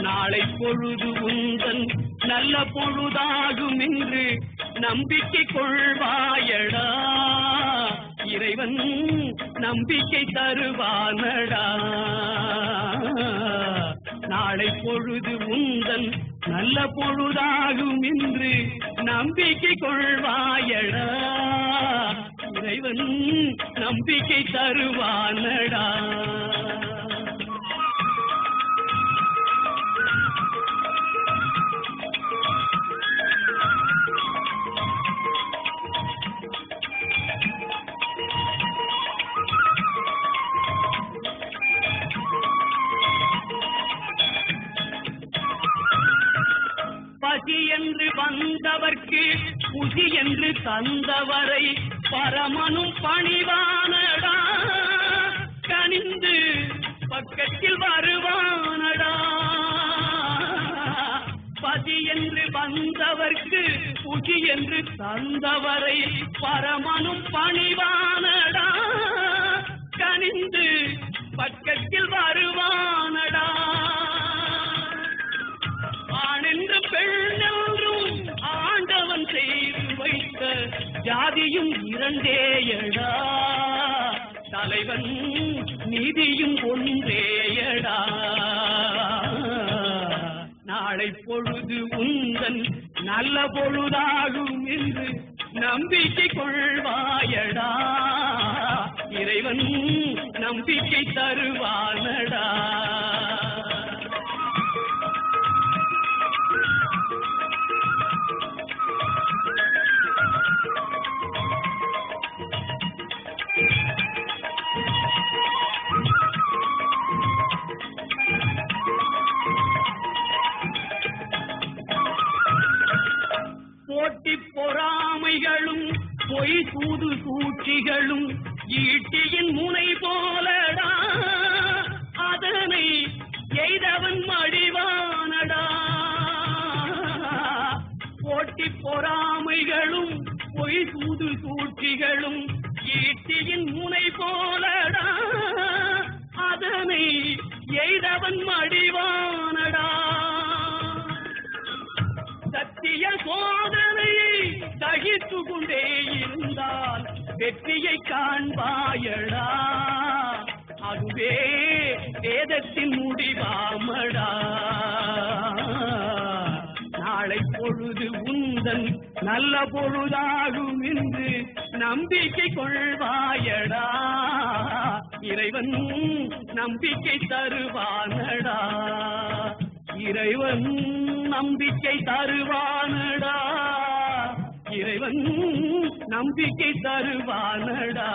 நாளை பொழுது உந்தன் நல்ல பொழுதாகும் என்று நம்பிக்கை கொள்வாயடா, இறைவன் நம்பிக்கை தருவானடா. நாளை பொழுது உந்தன் நல்ல பொழுதாகும் என்று நம்பிக்கை கொள்வாயடா, இறைவன் நம்பிக்கை தருவானடா. பசி என்று வந்தவர்க்கு புசி என்று தந்தவரை பரமனும் பணிவானடா, கனிந்து பக்கத்தில் வருவானடா. பசி என்று வந்தவர்க்கு புசி என்று தந்தவரை பரமனும் பணிவானடா, கனிந்து பக்கத்தில் வருவானடா. ஆனென்று பெண்ணென்றும் ஆண்டவன் செய்து வைத்த ஜாதியும் இரண்டேயடா, தலைவன் நீதியும் ஒன்றேயடா. நாளை பொழுது உந்தன் நல்ல பொழுதாகும் என்று நம்பிக்கை கொள்வாயடா, இறைவன் நம்பிக்கை தருவானடா. போட்டி பொறாமைகளும் பொய் சூது சூழ்ச்சிகளும் ஈட்டியின் முனை போலடா, அதனை எய்தவன் மடிவானடா. போட்டி பொறாமைகளும் பொய் சூது சூழ்ச்சிகளும் ஈட்டியின் முனை போலடா, அதனை எய்தவன் மடிவானடா. சத்திய சோதனையை சகித்து கொண்டே இருந்தால் வெற்றியை காண்பாயடா, அதுவே வேதத்தின் முடிவாமடா. நாளை பொழுது உந்தன் நல்ல பொழுதாகும் என்று நம்பிக்கை கொள்வாயடா, இறைவன் நம்பிக்கை தருவானடா, இறைவன் நம்பிக்கை தருவானடா, இறைவன் நம்பிக்கை தருவானடா.